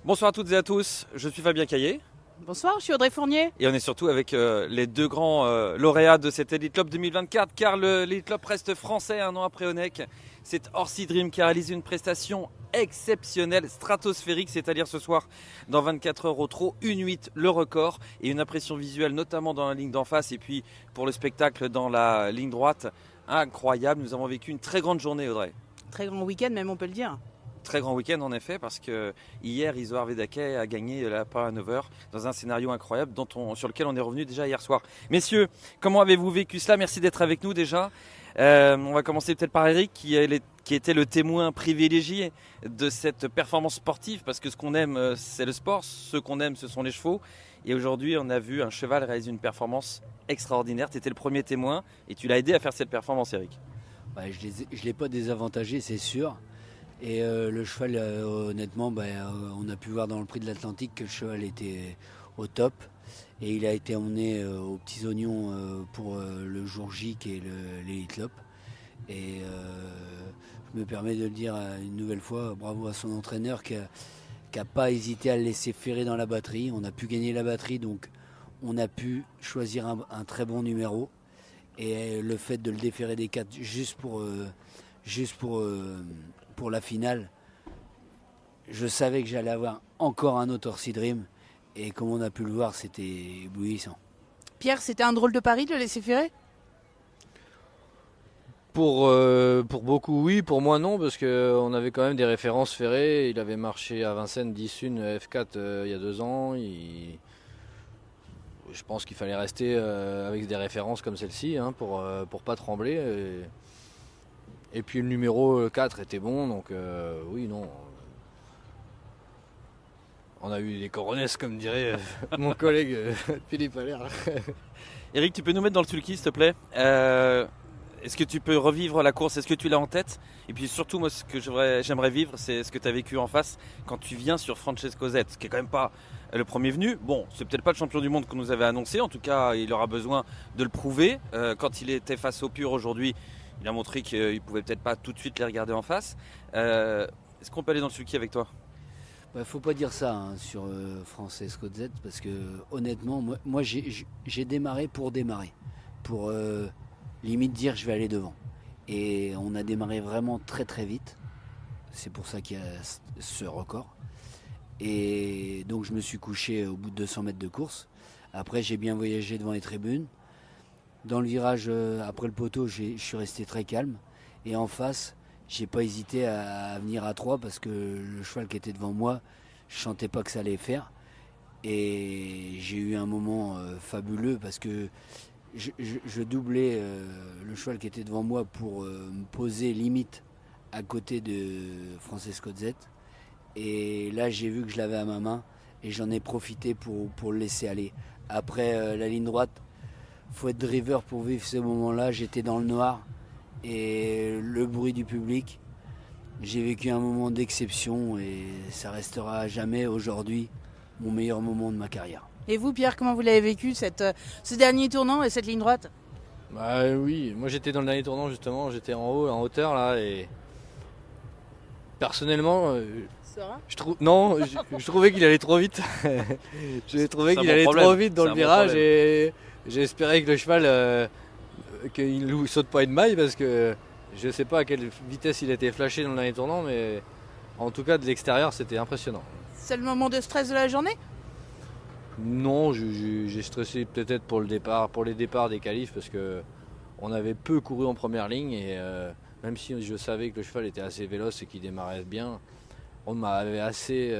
Bonsoir à toutes et à tous, je suis Fabien Caillet Bonsoir, je suis Audrey Fournier. et on est surtout avec les deux grands lauréats de cet Elite Club 2024 car l'Elite Club reste français un an après Honeck. C'est Orsi Dream qui a réalisé une prestation exceptionnelle, stratosphérique, c'est-à-dire ce soir dans 24 heures au trot, une 8 le record et une impression visuelle notamment dans la ligne d'en face et puis pour le spectacle dans la ligne droite, incroyable. Nous avons vécu une très grande journée, Audrey. Très grand week-end même, on peut le dire. Très grand week-end en effet parce que hier Isoar Vedake a gagné la Power Hanover dans un scénario incroyable sur lequel on est revenu déjà hier soir. Messieurs, comment avez-vous vécu cela? Merci d'être avec nous déjà. On va commencer peut-être par Eric qui était le témoin privilégié de cette performance sportive parce que ce qu'on aime c'est le sport, ce qu'on aime ce sont les chevaux et aujourd'hui on a vu un cheval réaliser une performance extraordinaire. Tu étais le premier témoin et tu l'as aidé à faire cette performance, Eric. Je ne l'ai pas désavantagé, c'est sûr. Et le cheval, honnêtement, on a pu voir dans le prix de l'Atlantique que le cheval était au top. Et il a été emmené aux petits oignons pour le jour J qui est l'Elite Club. Et je me permets de le dire une nouvelle fois, bravo à son entraîneur qui n'a pas hésité à le laisser ferrer dans la batterie. On a pu gagner la batterie, donc on a pu choisir un très bon numéro. Et le fait de le déférer des 4 juste pour la finale, je savais que j'allais avoir encore un autre Orsi Dream et comme on a pu le voir, c'était éblouissant. Pierre, c'était un drôle de pari de le laisser ferrer? Pour beaucoup oui, pour moi non, parce qu'on avait quand même des références ferrées. Il avait marché à Vincennes 10-1 F4 il y a 2 ans. Je pense qu'il fallait rester avec des références comme celle-ci pour pas trembler. Et puis le numéro 4 était bon, donc oui, non. On a eu des coronesses, comme dirait mon collègue Philippe Allaire. Eric, tu peux nous mettre dans le sulky, s'il te plaît? Est-ce que tu peux revivre la course? Est-ce que tu l'as en tête? Et puis surtout, moi, ce que j'aimerais vivre, c'est ce que tu as vécu en face quand tu viens sur Francesco Z, qui est quand même pas le premier venu. Bon, c'est peut-être pas le champion du monde qu'on nous avait annoncé. En tout cas, il aura besoin de le prouver. Quand il était face au pur aujourd'hui, il a montré qu'il pouvait peut-être pas tout de suite les regarder en face. Est-ce qu'on peut aller dans le sulky avec toi? Faut pas dire ça sur Francesco Z parce que honnêtement, moi j'ai démarré pour démarrer, pour limite dire je vais aller devant. Et on a démarré vraiment très très vite. C'est pour ça qu'il y a ce record. Et donc je me suis couché au bout de 200 mètres de course. Après j'ai bien voyagé devant les tribunes. Dans le virage après le poteau, je suis resté très calme. Et en face, j'ai pas hésité à venir à 3 parce que le cheval qui était devant moi, je sentais pas que ça allait faire. Et j'ai eu un moment fabuleux parce que je doublais le cheval qui était devant moi pour me poser limite à côté de Francesco Z. Et là, j'ai vu que je l'avais à ma main et j'en ai profité pour le laisser aller. Après la ligne droite, faut être driver pour vivre ce moment-là. J'étais dans le noir et le bruit du public. J'ai vécu un moment d'exception et ça restera à jamais aujourd'hui mon meilleur moment de ma carrière. Et vous, Pierre, comment vous l'avez vécu ce dernier tournant et cette ligne droite? Bah oui, moi j'étais dans le dernier tournant justement, j'étais en haut, en hauteur là et personnellement, je trouvais qu'il allait trop vite. J'ai trouvé qu'il allait trop vite dans le virage et j'ai espéré que le cheval qu'il ne saute pas une maille parce que je ne sais pas à quelle vitesse il était flashé dans le dernier tournant, mais en tout cas de l'extérieur c'était impressionnant. C'est le moment de stress de la journée? Non, j'ai stressé peut-être pour les départs des qualifs parce que on avait peu couru en première ligne et même si je savais que le cheval était assez véloce et qu'il démarrait bien, on m'avait assez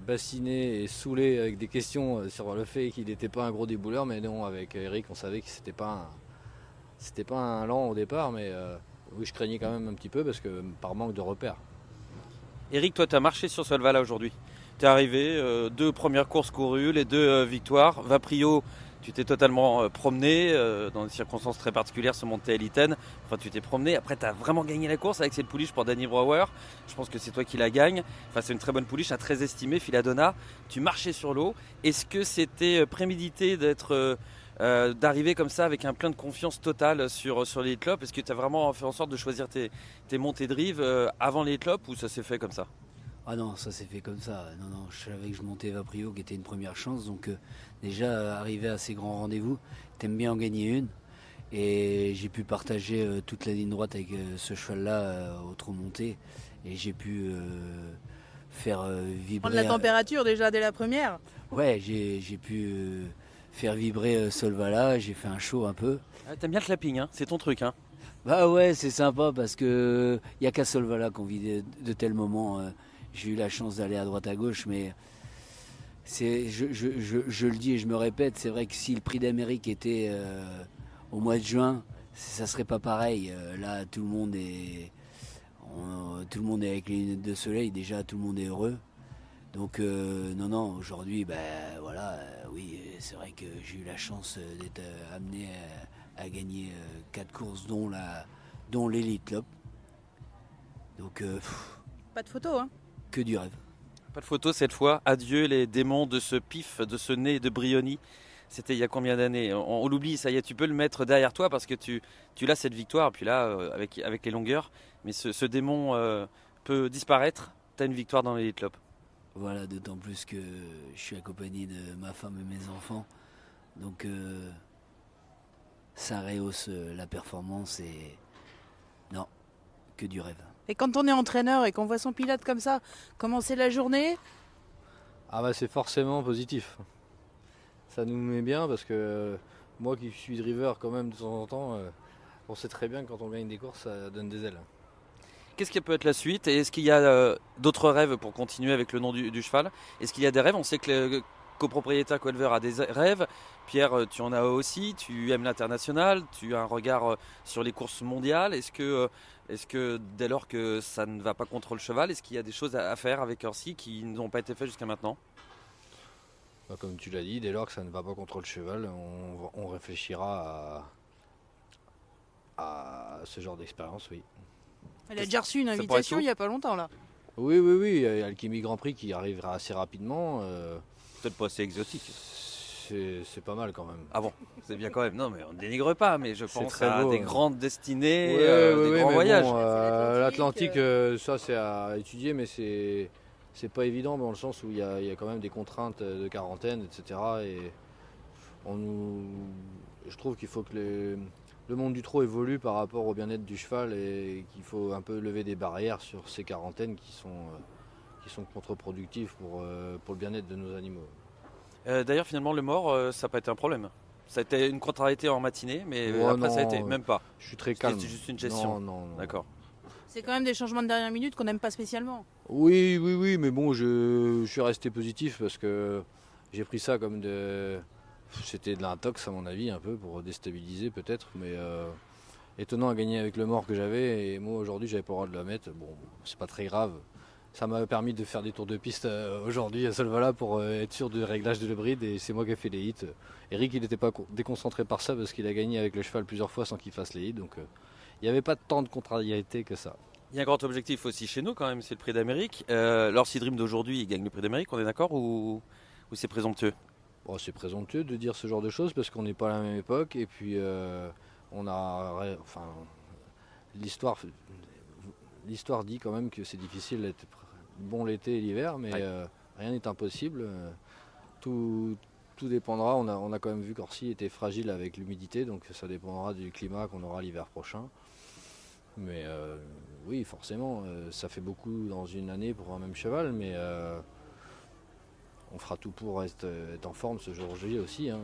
bassiné et saoulé avec des questions sur le fait qu'il n'était pas un gros débouleur, mais non, avec Eric on savait que c'était pas un lent au départ, mais oui, je craignais quand même un petit peu parce que par manque de repères. Eric, toi, tu as marché sur ce Solval aujourd'hui. Tu es arrivé, 2 premières courses courues, les 2 victoires. Vaprio, tu t'es totalement promené dans des circonstances très particulières sur Monte Eliten. Enfin, tu t'es promené. Après, tu as vraiment gagné la course avec cette pouliche pour Danny Brouwer. Je pense que c'est toi qui la gagne. Enfin, c'est une très bonne pouliche, à très estimée, Philadonna. Tu marchais sur l'eau. Est-ce que c'était prémédité d'arriver comme ça avec un plein de confiance totale sur l'Elite Club? Est-ce que tu as vraiment fait en sorte de choisir tes montées de rive avant l'Elite Club ou ça s'est fait comme ça? Ah non, ça s'est fait comme ça. Non, je savais que je montais Vaprio, qui était une première chance. Donc déjà, arrivé à ces grands rendez-vous, t'aimes bien en gagner une. Et j'ai pu partager toute la ligne droite avec ce cheval-là au trot monté. Et j'ai pu faire vibrer... Prendre la température déjà dès la première. Ouais, j'ai pu faire vibrer Solvala. J'ai fait un show un peu. Ah, t'aimes bien le clapping, hein, c'est ton truc. Hein. Bah ouais, c'est sympa parce que y a qu'à Solvala qu'on vit de tels moments. J'ai eu la chance d'aller à droite à gauche, mais je le dis et je me répète, c'est vrai que si le prix d'Amérique était au mois de juin, ça serait pas pareil. Là, tout le monde est avec les lunettes de soleil. Déjà, tout le monde est heureux. Donc non, aujourd'hui, voilà, oui, c'est vrai que j'ai eu la chance d'être amené à gagner 4 courses, dont l'Elite Lop. Donc Pas de photo, hein. que du rêve. Pas de photo cette fois. Adieu les démons de ce pif, de ce nez de Brioni. C'était il y a combien d'années? On l'oublie, ça y est, tu peux le mettre derrière toi parce que tu l'as cette victoire. Puis là, avec les longueurs, mais ce démon peut disparaître. Tu as une victoire dans l'Elite Lop. Voilà, d'autant plus que je suis accompagné de ma femme et mes enfants. Donc ça rehausse la performance et non, que du rêve. Et quand on est entraîneur et qu'on voit son pilote comme ça commencer la journée, Ah bah c'est forcément positif. Ça nous met bien parce que moi qui suis driver quand même de temps en temps, on sait très bien que quand on gagne des courses, ça donne des ailes. Qu'est-ce qui peut être la suite? Et est-ce qu'il y a d'autres rêves pour continuer avec le nom du cheval? Est-ce qu'il y a des rêves? On sait que le copropriétaire Coelver a des rêves. Pierre, tu en as aussi. Tu aimes l'international. Tu as un regard sur les courses mondiales. Est-ce que dès lors que ça ne va pas contre le cheval, est-ce qu'il y a des choses à faire avec Orsi qui n'ont pas été faites jusqu'à maintenant? Bah, comme tu l'as dit, dès lors que ça ne va pas contre le cheval, on réfléchira à ce genre d'expérience, oui. elle a déjà reçu une Ça pourrait invitation être il n'y a pas longtemps là. Oui, il y a Alchemy Grand Prix qui arrivera assez rapidement. Peut-être pas assez exotique. C'est pas mal quand même. Ah bon, c'est bien quand même. Non, mais on ne dénigre pas, mais je C'est pense très à beau, des hein. grandes destinées, Ouais, des grands mais voyages. bon, L'Atlantique, L'Atlantique, ça c'est à étudier, mais c'est pas évident dans le sens où il y a quand même des contraintes de quarantaine, etc. Et je trouve qu'il faut que le monde du trot évolue par rapport au bien-être du cheval et qu'il faut un peu lever des barrières sur ces quarantaines qui sont contre-productives pour le bien-être de nos animaux. D'ailleurs, finalement, le mort, ça n'a pas été un problème. Ça a été une contrariété en matinée, mais Ouais, après, ça a non, été même pas. Je suis très C'était calme. juste une gestion. Non. D'accord. C'est quand même des changements de dernière minute qu'on n'aime pas spécialement. Oui, mais bon, je suis resté positif parce que j'ai pris ça comme c'était de l'intox à mon avis, un peu pour déstabiliser peut-être, mais étonnant à gagner avec le mort que j'avais et moi aujourd'hui j'avais pas le droit de la mettre. Bon, c'est pas très grave. Ça m'a permis de faire des tours de piste aujourd'hui à Solvala pour être sûr du réglage de l'hybride et c'est moi qui ai fait les hits. Eric il n'était pas déconcentré par ça parce qu'il a gagné avec le cheval plusieurs fois sans qu'il fasse les hits, donc il n'y avait pas tant de contrariété que ça. Il y a un grand objectif aussi chez nous quand même, c'est le prix d'Amérique. L'Orsi Dream d'aujourd'hui, il gagne le prix d'Amérique, on est d'accord ou c'est présomptueux? Bon, c'est présomptueux de dire ce genre de choses parce qu'on n'est pas à la même époque et puis l'histoire dit quand même que c'est difficile d'être bon l'été et l'hiver, mais Ouais. rien n'est impossible. Tout dépendra. On a quand même vu qu'Orsi était fragile avec l'humidité, donc ça dépendra du climat qu'on aura l'hiver prochain. Mais oui, forcément, ça fait beaucoup dans une année pour un même cheval, mais on fera tout pour être en forme ce jour J aussi. Hein.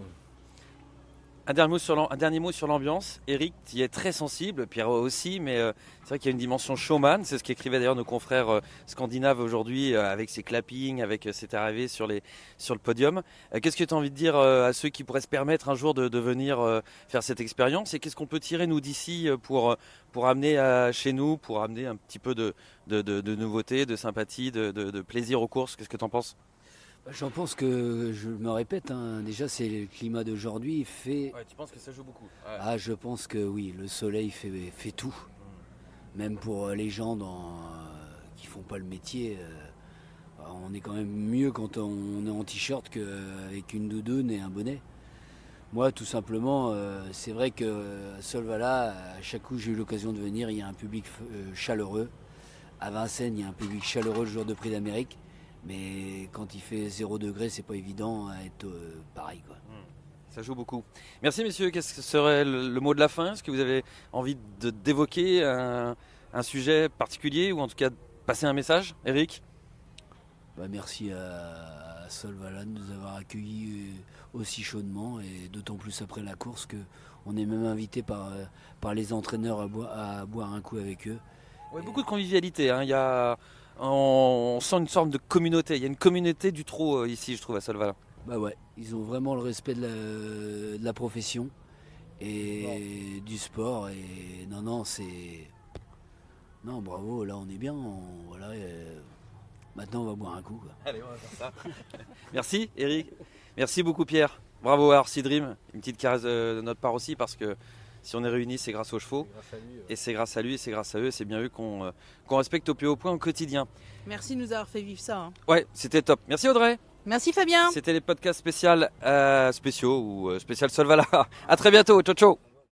Un dernier mot sur l'ambiance. Eric, tu y es très sensible, Pierrot aussi, mais c'est vrai qu'il y a une dimension showman. C'est ce qu'écrivaient d'ailleurs nos confrères scandinaves aujourd'hui avec ses clappings, avec cette arrivée sur le podium. Qu'est-ce que tu as envie de dire à ceux qui pourraient se permettre un jour de venir faire cette expérience? Et qu'est-ce qu'on peut tirer nous d'ici pour amener chez nous, pour amener un petit peu de nouveauté, de sympathie, de plaisir aux courses? Qu'est-ce que tu en penses? J'en pense que, je me répète, déjà c'est le climat d'aujourd'hui fait... Ouais, tu penses que ça joue beaucoup? Ah, je pense que oui, le soleil fait tout. Même pour les gens qui font pas le métier, on est quand même mieux quand on est en t-shirt qu'avec une doudoune et un bonnet. Moi, tout simplement, c'est vrai que à Solvala, à chaque coup j'ai eu l'occasion de venir, il y a un public chaleureux. à Vincennes, il y a un public chaleureux le jour de Prix d'Amérique. Mais quand il fait 0 degré, c'est pas évident à être pareil, quoi. Ça joue beaucoup. Merci messieurs, qu'est-ce que serait le mot de la fin? Est-ce que vous avez envie d'évoquer un sujet particulier ou en tout cas de passer un message, Eric? Merci à Solvala de nous avoir accueillis aussi chaudement et d'autant plus après la course qu'on est même invité par les entraîneurs à boire un coup avec eux. Ouais, beaucoup de convivialité, hein. On sent une sorte de communauté. Il y a une communauté du trot ici, je trouve, à Solvala. Ouais, ils ont vraiment le respect de la profession et du sport. Et non, bravo, là on est bien. Maintenant on va boire un coup, quoi. Allez, on va faire ça. Merci Eric. Merci beaucoup Pierre. Bravo à RC Dream. Une petite caresse de notre part aussi parce que si on est réunis, c'est grâce aux chevaux. Et c'est grâce à lui, et c'est grâce à eux. C'est bien eux qu'on respecte au plus haut point au quotidien. Merci de nous avoir fait vivre ça. Ouais, c'était top. Merci Audrey. Merci Fabien. C'était les podcasts spéciaux ou spécial Solvala. À très bientôt. Ciao ciao.